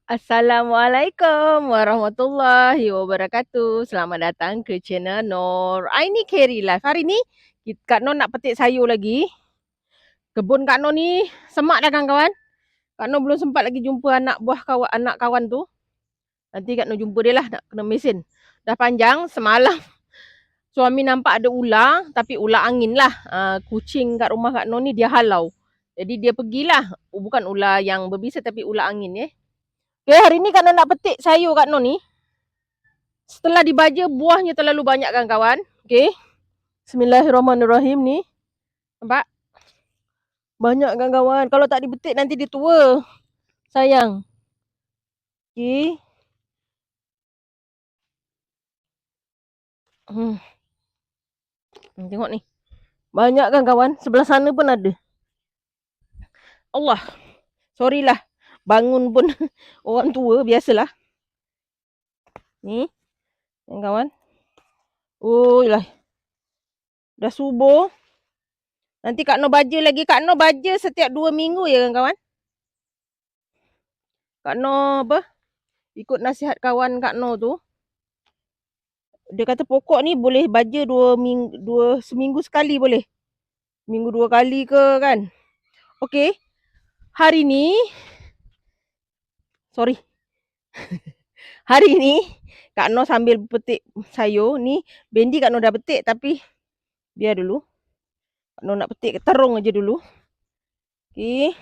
Assalamualaikum warahmatullahi wabarakatuh. Selamat datang ke channel Nor. Ini Carry Life. Hari ni Kak Nor nak petik sayur lagi. Kebun Kak Nor ni semak dah kawan-kawan. Kak Nor belum sempat lagi jumpa anak kawan tu. Nanti Kak Nor jumpa dia lah, nak kena mesin. Dah panjang semalam suami nampak ada ular, tapi ular angin lah. Kucing kat rumah Kak Nor ni dia halau. Jadi dia pergilah. Bukan ular yang berbisa tapi ular angin . Okay, hari ni Kak Nor nak petik sayur Kak Nor ni. Setelah dibaja, buahnya terlalu banyak kawan-kawan. Okay. Bismillahirrahmanirrahim ni. Nampak? Banyak kawan-kawan. Kalau tak dipetik nanti dia tua. Sayang. Okay. Tengok ni. Banyak kawan-kawan. Sebelah sana pun ada. Allah. Sorry lah. Bangun pun orang tua. Biasalah. Ni. Kawan-kawan. Oh lah. Dah subuh. Nanti Kak Nor baja lagi. Kak Nor baja setiap 2 minggu ya kawan-kawan. Kak Nor apa? Ikut nasihat kawan Kak Nor tu. Dia kata pokok ni boleh baja seminggu sekali boleh. Seminggu 2 kali ke kan. Okey. Hari ni. Sorry. Hari ni. Kak Nor sambil petik sayur. Ni bendi Kak Nor dah petik tapi. Biar dulu. Kak Nor nak petik terung aja dulu. Okey.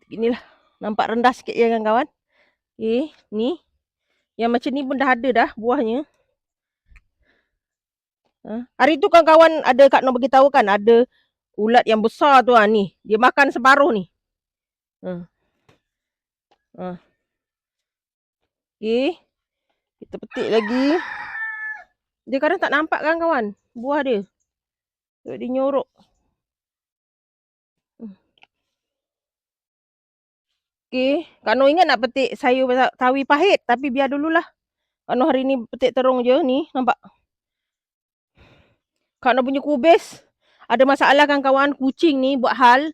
Inilah. Nampak rendah sikit ya kawan-kawan. Okey. Ni. Yang macam ni pun dah ada dah buahnya. Hari tu kawan-kawan ada Kak Nor beritahu kan. Ada ulat yang besar tu ni. Dia makan separuh ni. Okay. Kita petik lagi. Dia kadang tak nampak kan kawan. Buah dia. Dia nyorok. Okay. Kak Nor ingat nak petik sayur tawi pahit. Tapi biar dululah. Kak Nor hari ni petik terung je ni. Nampak. Kak Nor punya kubis. Ada masalah kan kawan. Kucing ni buat hal.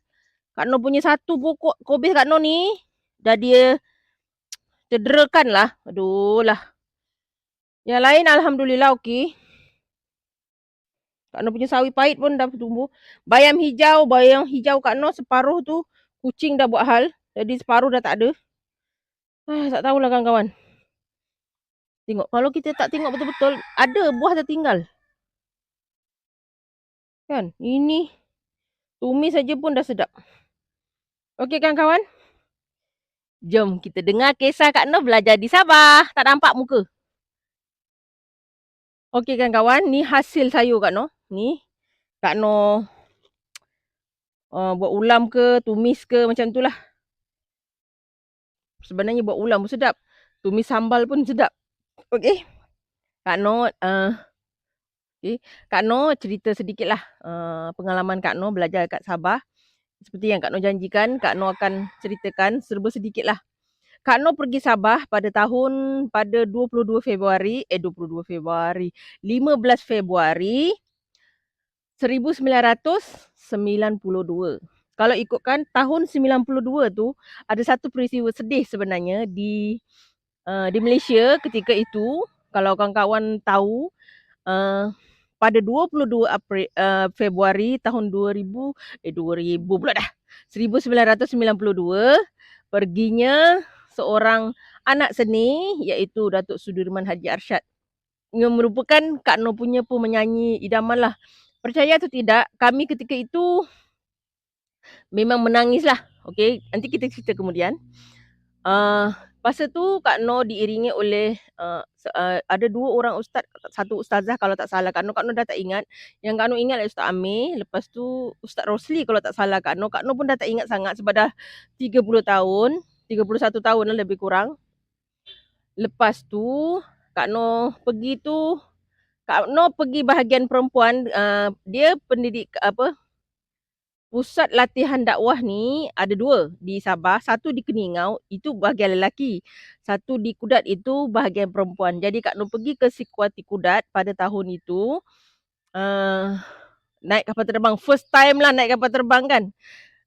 Kak Nor punya satu pokok kubis Kak Nor ni. Dah dia cederakan lah. Aduh lah. Yang lain Alhamdulillah okey. Kak Nor punya sawi pahit pun dah tumbuh. Bayam hijau Kak Nor separuh tu kucing dah buat hal. Jadi separuh dah tak ada. Tak tahulah kawan-kawan. Tengok. Kalau kita tak tengok betul-betul, ada buah tertinggal. Kan? Ini tumis saja pun dah sedap. Okey kan kawan? Jom kita dengar kisah Kak Nor belajar di Sabah. Tak nampak muka. Okey kan kawan? Ni hasil sayur Kak Nor. Ni. Kak Nor buat ulam ke, tumis ke macam tu lah. Sebenarnya buat ulam pun sedap. Tumis sambal pun sedap. Okey. Kak Nor okay. Kak Nor cerita sedikit lah pengalaman Kak Nor belajar kat Sabah. Seperti yang Kak Nor janjikan, Kak Nor akan ceritakan serba sedikit lah. Kak Nor pergi Sabah pada 15 Februari 1992. Kalau ikutkan tahun 92 tu ada satu peristiwa sedih sebenarnya di Malaysia ketika itu. Kalau kawan-kawan tahu pada 22 Februari tahun 2000 pula dah. 1992 perginya seorang anak seni iaitu Datuk Sudirman Haji Arsyad. Yang merupakan Kak Nor punya penyanyi idaman lah. Percaya atau tidak, kami ketika itu memang menangis lah. Okay, nanti kita cerita kemudian. Masa tu Kak Nor diiringi oleh ada 2 orang ustaz, satu ustazah kalau tak salah Kak Nor dah tak ingat. Yang Kak Nor ingat adalah Ustaz Amir, lepas tu Ustaz Rosli kalau tak salah Kak Nor pun dah tak ingat sangat sebab dah 30 tahun, 31 tahun lah lebih kurang. Lepas tu Kak Nor pergi bahagian perempuan, dia pendidik pusat latihan dakwah ni ada 2 di Sabah, satu di Keningau itu bahagian lelaki, satu di Kudat itu bahagian perempuan. Jadi Kak Nor pergi ke Sikuati Kudat pada tahun itu, naik kapal terbang, first time lah naik kapal terbang kan.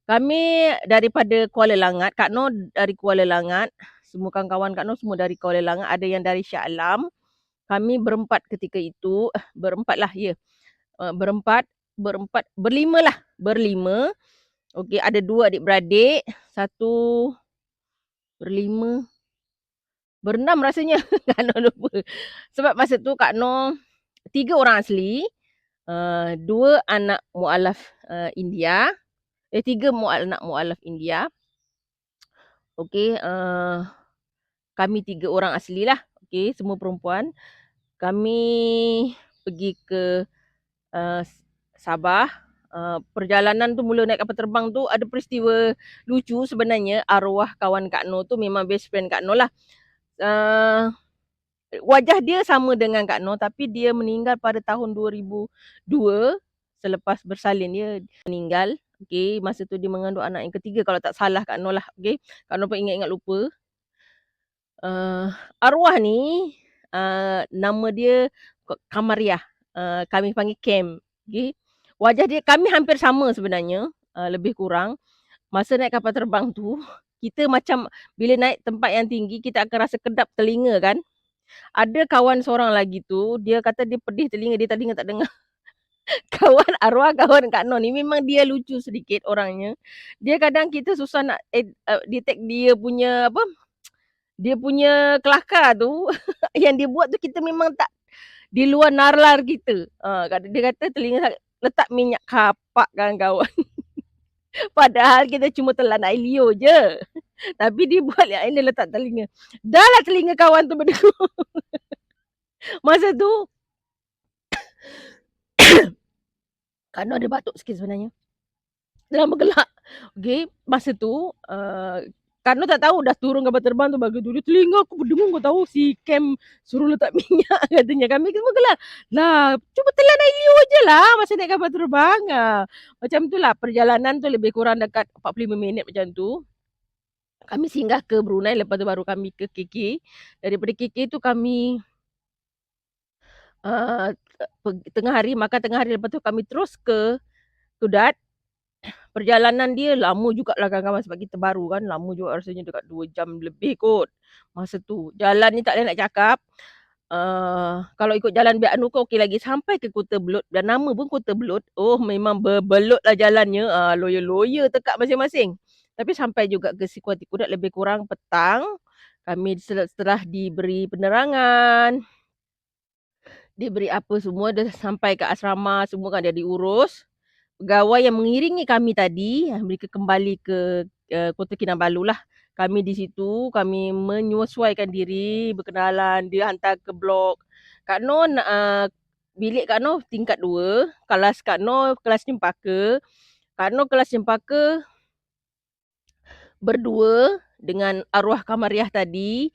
Kami daripada Kuala Langat, Kak Noh dari Kuala Langat, semua kawan-kawan Kak Noh semua dari Kuala Langat, ada yang dari Shah Alam. Kami berempat ketika itu, berempat lah, ya. Berempat, berlima. Okey, ada 2 adik-beradik, satu berlima, berenam rasanya. Kak Noh lupa. Sebab masa tu Kak Noh 3 orang asli, 2 anak mualaf, India, 3 anak mualaf India. Okey, kami 3 orang aslilah, okey, semua perempuan. Kami pergi ke, eee, Sabah. Perjalanan tu mula naik kapal terbang tu ada peristiwa lucu sebenarnya. Arwah kawan Kak Noh tu memang best friend Kak Noh lah. Uh, Wajah dia sama dengan Kak Noh tapi dia meninggal pada tahun 2002 selepas bersalin dia meninggal. Okey, masa tu dia mengandung anak yang ketiga kalau tak salah Kak Noh lah. Okey, Kak Noh pun ingat-ingat lupa. Uh, Arwah ni nama dia Kamariah. Kami panggil Kem. Okey. Wajah dia kami hampir sama sebenarnya, lebih kurang. Masa naik kapal terbang tu, kita macam bila naik tempat yang tinggi kita akan rasa kedap telinga kan. Ada kawan seorang lagi tu, dia kata dia pedih telinga, dia telinga tak dengar. Kawan arwah kawan Kak Noh ni memang dia lucu sedikit orangnya. Dia kadang kita susah nak detect dia punya apa, dia punya kelakar tu yang dia buat tu kita memang tak di luar nalar kita. Dia kata telinga letak minyak kapak kawan-kawan. Padahal kita cuma telan air liur je. Tapi dia buat yang lain dia letak telinga. Dah lah telinga kawan tu berdengur. Masa tu Kak Noh ada batuk sikit sebenarnya. Dalam bergelak. Okay. Masa tu Kak Noh tak tahu dah turun kapal terbang tu bagi tu. Dia telinga aku berdengung kau tahu si Cam suruh letak minyak katanya. Kami semua gelak. Lah cuba telan air liur je lah masa naik kapal terbang. Macam tu lah perjalanan tu lebih kurang dekat 45 minit macam tu. Kami singgah ke Brunei lepas tu baru kami ke KK. Daripada KK tu kami tengah hari makan tengah hari lepas tu kami terus ke Kudat. Perjalanan dia lama jugalah kawan-kawan sebab kita baru kan, lama juga rasanya dekat 2 jam lebih kot masa tu. Jalan ni tak boleh nak cakap. Kalau ikut jalan biar anu okey lagi sampai ke Kota Belud dan nama pun Kota Belud. Oh memang berbelutlah jalannya. Loya-loya tekak masing-masing. Tapi sampai juga ke Kuala Kudat lebih kurang petang. Kami setelah diberi penerangan, diberi apa semua, dah sampai ke asrama semua kan dah diurus. Pegawai yang mengiringi kami tadi, mereka kembali ke Kota Kinabalu lah. Kami di situ, kami menyesuaikan diri, berkenalan, dia hantar ke blok. Kak Noh, bilik Kak Noh tingkat 2, kelas Kak Noh kelas cempaka. Kak Noh kelas cempaka berdua dengan arwah Kamariah tadi.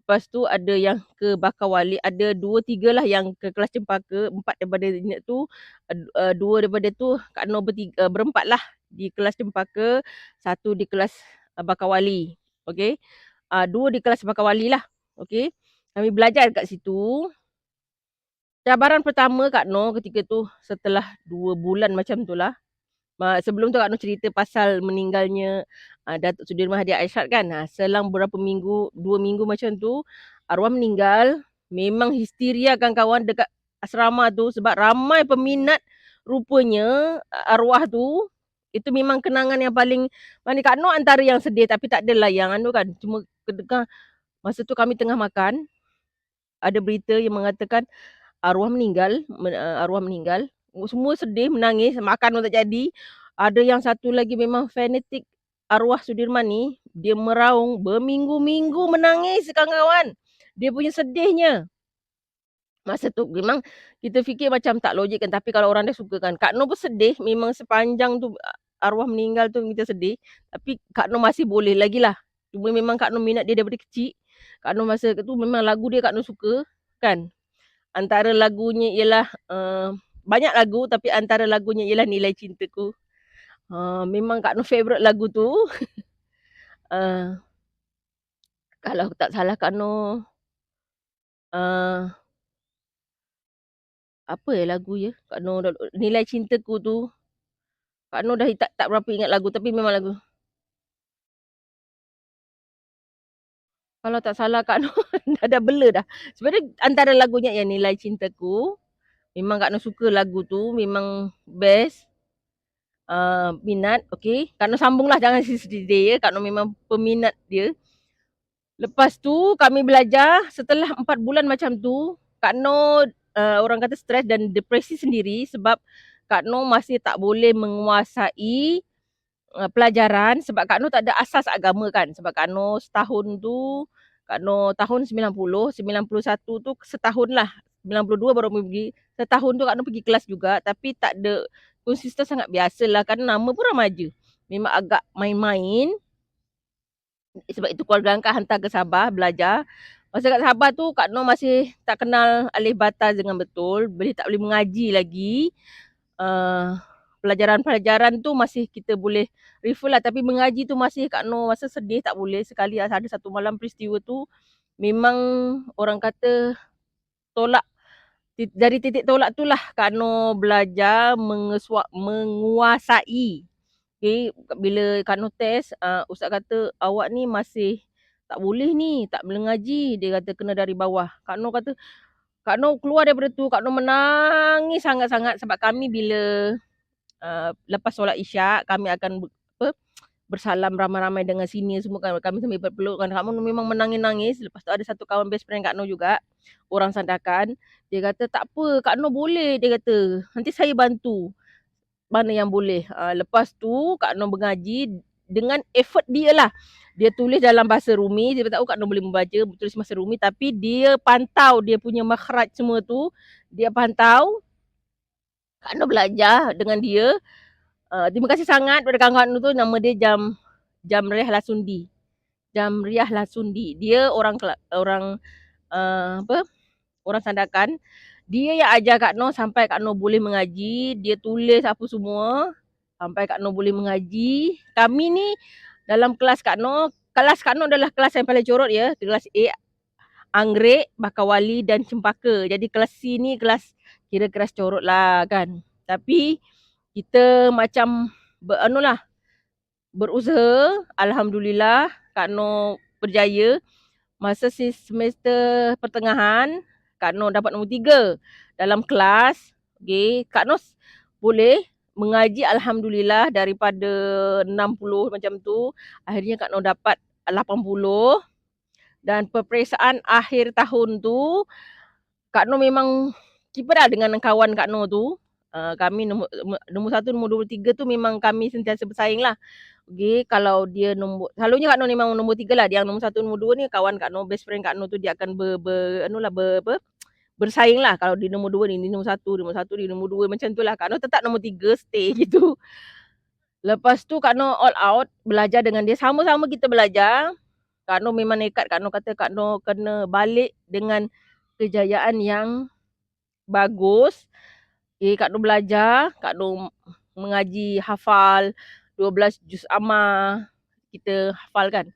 Lepas tu ada yang ke Bakawali, ada 2, 3 lah yang ke kelas cempaka, 4 daripada tu, 2 daripada tu Kak Noh berempat lah di kelas cempaka, 1 di kelas Bakawali. Okey. 2 di kelas Bakawali lah. Okey. Kami belajar kat situ. Cabaran pertama Kak Noh ketika tu setelah 2 bulan macam tu lah. Sebelum tu Kak Noh cerita pasal meninggalnya Datuk Sudirman Hadi Aisyad kan. Selang beberapa minggu, 2 minggu macam tu, arwah meninggal. Memang histeria kawan-kawan dekat asrama tu sebab ramai peminat rupanya arwah tu. Itu memang kenangan yang paling, Kak Noh antara yang sedih tapi tak adalah yang anu kan. Cuma kedengar masa tu kami tengah makan, ada berita yang mengatakan arwah meninggal. Semua sedih, menangis, makan pun tak jadi. Ada yang satu lagi memang fanatik arwah Sudirman ni, dia meraung berminggu-minggu menangis kawan-kawan. Dia punya sedihnya. Masa tu memang kita fikir macam tak logik kan, tapi kalau orang dia suka kan. Kak Noh pun sedih, memang sepanjang tu arwah meninggal tu kita sedih. Tapi Kak Noh masih boleh lagi lah. Cuma memang Kak Noh minat dia daripada kecil. Kak Noh masa tu memang lagu dia Kak Noh suka kan. Antara lagunya ialah banyak lagu tapi antara lagunya ialah Nilai Cintaku. Memang Kak Noh favourite lagu tu. uh, Kalau tak salah Kak Noh apa lagu ya Kak Noh Nilai Cintaku tu Kak Noh dah tak berapa ingat lagu tapi memang lagu kalau tak salah Kak Noh dah blur dah. Sebenarnya antara lagunya yang Nilai Cintaku, memang Kak Noh suka lagu tu, memang best. Minat, okey. Kak Noh sambunglah jangan sedih ya. Kak Noh memang peminat dia. Lepas tu kami belajar setelah 4 bulan macam tu, Kak Noh orang kata stres dan depresi sendiri sebab Kak Noh masih tak boleh menguasai pelajaran sebab Kak Noh tak ada asas agama kan. Sebab Kak Noh setahun tu, Kak Noh tahun 91 tu setahun lah. 92 baru pergi. Setahun tu Kak Noh pergi kelas juga tapi tak ada konsisten sangat biasalah kan nama pun remaja. Memang agak main-main sebab itu keluarga angkat hantar ke Sabah belajar. Masa kat Sabah tu Kak Noh masih tak kenal alif batas dengan betul, tak boleh mengaji lagi. Uh, pelajaran-pelajaran tu masih kita boleh refer lah tapi mengaji tu masih Kak Noh masa sedih tak boleh. Sekali ada satu malam peristiwa tu memang orang kata tolak dari titik tolak tu lah Kak Noh belajar menguasai. Okay, bila Kak Noh test, Ustaz kata awak ni masih tak boleh ni, tak boleh ngaji. Dia kata kena dari bawah. Kak Noh kata, Kak Noh keluar daripada tu, Kak Noh menangis sangat-sangat sebab kami bila lepas solat isyak, kami akan bersalam ramai-ramai dengan senior semua kan. Kami sambil berpeluk kan. Kak Noh memang menangis-nangis. Lepas tu ada satu kawan best friend Kak Noh juga, orang Sandakan. Dia kata tak apa, Kak Noh boleh. Dia kata nanti saya bantu mana yang boleh. Lepas tu Kak Noh mengaji dengan effort dia lah. Dia tulis dalam bahasa Rumi, dia tahu Kak Noh boleh membaca, tulis bahasa Rumi tapi dia pantau dia punya makhraj semua tu, dia pantau. Kak Noh belajar dengan dia. Terima kasih sangat pada kawan-kawan tu, nama dia Jamriah Lasundi. Jamriah Lasundi. Dia orang apa? Orang Sandakan. Dia yang ajar Kak Noh sampai Kak Noh boleh mengaji, dia tulis apa semua sampai Kak Noh boleh mengaji. Kami ni dalam kelas Kak Noh adalah kelas yang paling corot ya. Kelas A, Anggrek, Bakawali dan Cempaka. Jadi kelas C ni kira kelas corot lah kan. Tapi kita macam berusaha. Alhamdulillah Kak Noh berjaya. Masa semester pertengahan, Kak Noh dapat nombor 3 dalam kelas. Okay. Kak Noh boleh mengaji Alhamdulillah daripada 60 macam tu. Akhirnya Kak Noh dapat 80. Dan peperiksaan akhir tahun tu, Kak Noh memang kiper lah dengan kawan Kak Noh tu. Kami nombor 1, nombor 2, 3 tu memang kami sentiasa bersaing lah. Okay, kalau dia selalunya Kak Noh memang nombor 3 lah. Dia yang nombor 1, nombor 2 ni kawan Kak Noh, best friend Kak Noh tu dia akan bersaing lah. Kalau di nombor 2 ni nombor 1, di nombor 2 macam tu lah. Kak Noh tetap nombor 3 stay gitu. Lepas tu Kak Noh all out belajar dengan dia. Sama-sama kita belajar. Kak Noh memang nekat. Kak Noh kata Kak Noh kena balik dengan kejayaan yang bagus. Okay, Kak Noh belajar. Kak Noh mengaji hafal 12 juz amma. Kita hafal kan.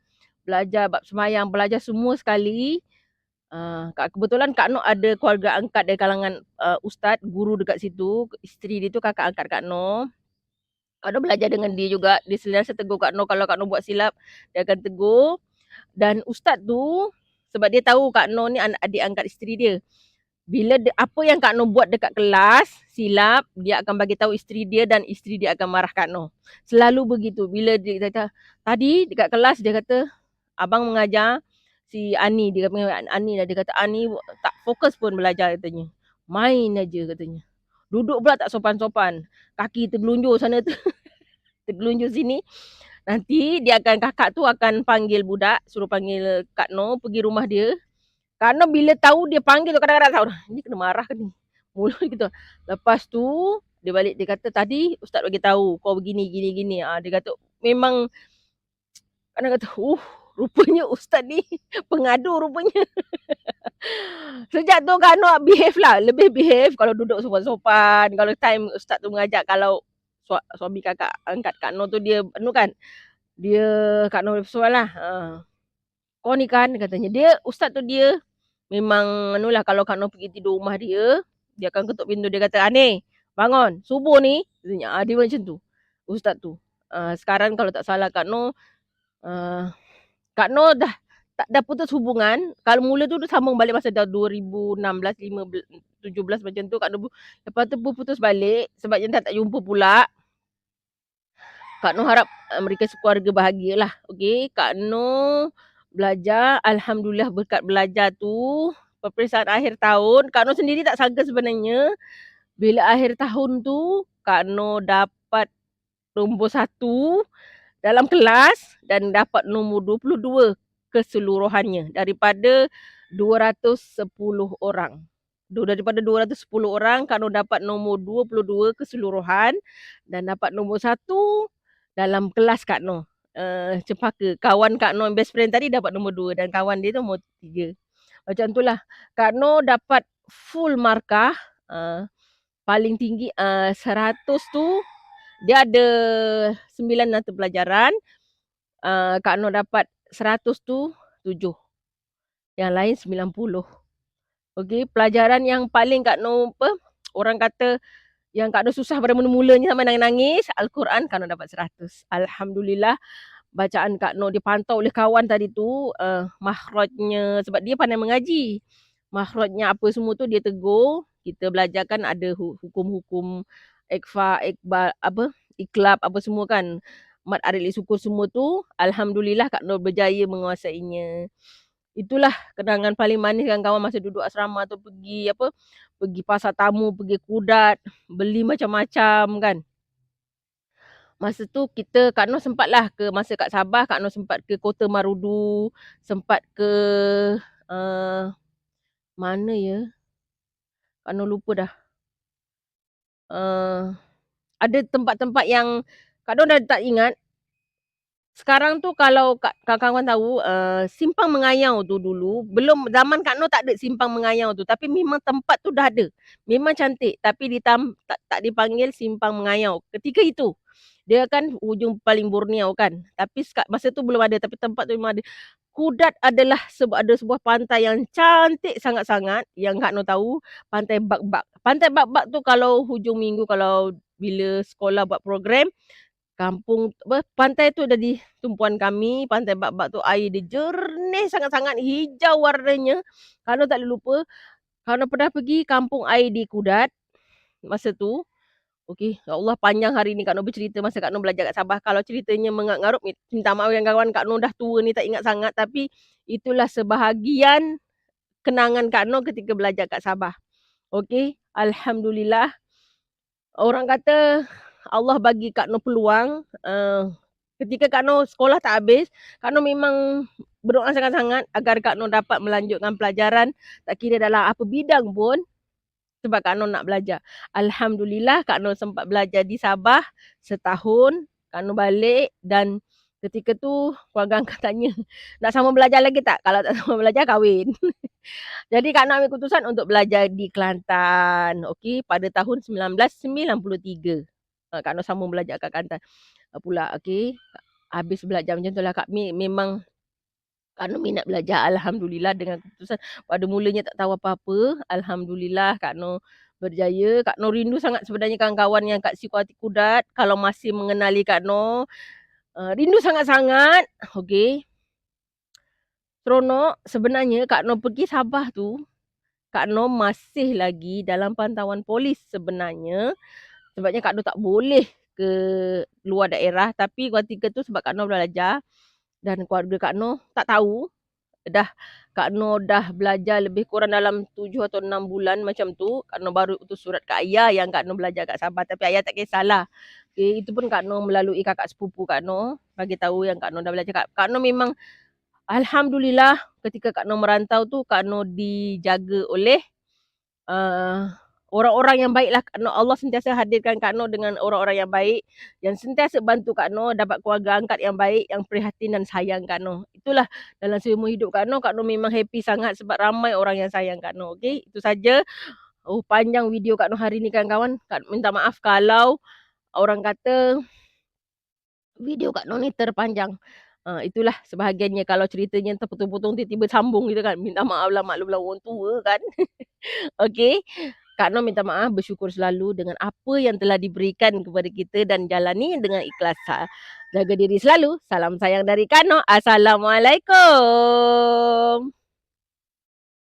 Belajar bab semayang. Belajar semua sekali. Kebetulan Kak Noh ada keluarga angkat dari kalangan ustaz, guru dekat situ. Isteri dia tu kakak angkat Kak Noh. Kak Noh belajar dengan dia juga. Dia selalu tegur Kak Noh kalau Kak Noh buat silap. Dia akan tegur. Dan ustaz tu, sebab dia tahu Kak Noh ni adik angkat isteri dia. Bila apa yang Kak Noh buat dekat kelas, silap, dia akan bagi tahu isteri dia dan isteri dia akan marah Kak Noh. Selalu begitu. Bila dia kata, tadi dekat kelas dia kata, abang mengajar si Ani, dia kata Ani tak fokus pun belajar katanya. Main aja katanya. Duduk pula tak sopan-sopan. Kaki tergelunjur sana tu. Tergelunjur sini. Nanti kakak tu akan panggil budak, suruh panggil Kak Noh pergi rumah dia. Kak Noh bila tahu dia panggil tu kadang-kadang tahu ni kena marah ke ni. Mulut gitu. Lepas tu dia balik dia kata tadi ustaz bagi tahu kau begini gini. Dia kata memang kadang kata rupanya ustaz ni pengadu rupanya. Sejak tu Kak Noh behave lah, lebih behave kalau duduk sopan-sopan. Kalau time ustaz tu mengajak, kalau suami kakak angkat Kak Noh tu dia kan. Dia Kak Noh soal lah. Kau ni kan katanya. Dia ustaz tu dia memang kalau Kak Noh pergi tidur rumah dia akan ketuk pintu. Dia kata, Ani bangun, subuh ni. Dia macam tu. ustaz tu. Sekarang kalau tak salah Kak Noh, uh, Kak Noh dah putus hubungan. Kalau mula tu dia sambung balik masa dah 2016, 17 macam tu Kak Noh. Lepas tu putus balik sebabnya dah tak jumpa pula. Kak Noh harap mereka sekeluarga bahagialah. Okey, Kak Noh belajar, alhamdulillah berkat belajar tu, peperiksaan akhir tahun, Kak Noh sendiri tak sangka sebenarnya bila akhir tahun tu Kak Noh dapat nombor 1 dalam kelas dan dapat nombor 22 keseluruhannya daripada 210 orang. Daripada 210 orang, Kak Noh dapat nombor 22 keseluruhan dan dapat nombor 1 dalam kelas Kak Noh. Cempaka. Kawan Kak Noh, best friend tadi dapat nombor 2 dan kawan dia tu nombor 3. Macam itulah. Kak Noh dapat full markah. Paling tinggi 100 tu dia ada 9 mata pelajaran. Kak Noh dapat 100 tu 7. Yang lain 90. Okey, pelajaran yang paling Kak Noh orang kata yang Kak Noh susah pada mula-mulanya sampai nangis-nangis, Al-Quran Kak Noh dapat 100. Alhamdulillah bacaan Kak Noh dipantau oleh kawan tadi tu, makhrajnya sebab dia pandai mengaji. Makhrajnya apa semua tu dia tegur, kita belajarkan ada hukum-hukum ikfa, ikbal, iklab apa semua kan. Mat arilik sukun semua tu, alhamdulillah Kak Noh berjaya menguasainya. Itulah kenangan paling manis dengan kawan masa duduk asrama tu pergi pasar tamu, pergi Kudat, beli macam-macam kan. Masa tu Kak Noh sempatlah masa kat Sabah, Kak Noh sempat ke Kota Marudu, sempat ke mana ya? Kak Noh lupa dah. Ada tempat-tempat yang Kak Noh dah tak ingat. Sekarang tu kalau kawan-kawan tahu, Simpang Mengayau tu dulu, belum zaman Kak Noh tak ada Simpang Mengayau tu, tapi memang tempat tu dah ada. Memang cantik, tapi tak dipanggil Simpang Mengayau ketika itu. Dia kan hujung paling Borneo kan, tapi masa tu belum ada, tapi tempat tu memang ada. Kudat adalah ada sebuah pantai yang cantik sangat-sangat, yang Kak Noh tahu, Pantai Bak-Bak. Pantai Bak-Bak tu kalau hujung minggu, kalau bila sekolah buat program, pantai tu ada di tumpuan kami. Pantai Bak-Bak tu air dia jernih sangat-sangat, hijau warnanya. Kak Noh tak boleh lupa. Kak Noh pernah pergi kampung air di Kudat masa tu. Okey, ya Allah panjang hari ni Kak Noh bercerita masa Kak Noh belajar kat Sabah. Kalau ceritanya mengarut-ngarut, minta maaf yang kawan, Kak Noh dah tua ni tak ingat sangat, tapi itulah sebahagian kenangan Kak Noh ketika belajar kat Sabah. Okey, alhamdulillah. Orang kata Allah bagi Kak Noh peluang, ketika Kak Noh sekolah tak habis, Kak Noh memang berdoa sangat-sangat agar Kak Noh dapat melanjutkan pelajaran, tak kira dalam apa bidang pun, sebab Kak Noh nak belajar. Alhamdulillah Kak Noh sempat belajar di Sabah setahun, Kak Noh balik dan ketika tu keluarga angkat tanya, nak sambung belajar lagi tak? Kalau tak sambung belajar, kahwin. Jadi Kak Noh ambil keputusan untuk belajar di Kelantan, okey, pada tahun 1993. Kak Noh sambung belajar kat Kelantan pula, okey. Habis belajar macam tu lah Kak, memang Kak Noh minat belajar, alhamdulillah dengan keputusan. Pada mulanya tak tahu apa-apa, alhamdulillah Kak Noh berjaya. Kak Noh rindu sangat sebenarnya kawan-kawan yang kat Sikuati Kudat, kalau masih mengenali Kak Noh. Rindu sangat-sangat, okey. Seronok sebenarnya Kak Noh pergi Sabah tu, Kak Noh masih lagi dalam pantauan polis sebenarnya. Sebabnya Kak Noh tak boleh ke luar daerah, tapi ketika tu sebab Kak Noh belajar dan keluarga Kak Noh tak tahu, Kak Noh dah belajar lebih kurang dalam 7 atau 6 bulan macam tu, Kak Noh baru utus surat ke ayah yang Kak Noh belajar kat Sabah, tapi ayah tak kisahlah. Okay, itu pun Kak Noh melalui kakak sepupu Kak Noh bagi tahu yang Kak Noh dah belajar. Kak Noh memang alhamdulillah ketika Kak Noh merantau tu, Kak Noh dijaga oleh orang-orang yang baiklah. Allah sentiasa hadirkan Kak Noh dengan orang-orang yang baik, yang sentiasa bantu Kak Noh dapat keluarga angkat yang baik, yang prihatin dan sayang Kak Noh. Itulah dalam seumur hidup Kak Noh memang happy sangat sebab ramai orang yang sayang Kak Noh. Okey, itu saja. Panjang video Kak Noh hari ni kawan-kawan. Minta maaf kalau orang kata video Kak Noh ni terpanjang. Itulah sebahagiannya, kalau ceritanya terpotong-potong tiba-tiba sambung gitu kan. Minta maaf lah, maklumlah orang tua kan. Okey. Kak Noh minta maaf, bersyukur selalu dengan apa yang telah diberikan kepada kita dan jalani dengan ikhlas. Jaga diri selalu. Salam sayang dari Kak Noh. Assalamualaikum.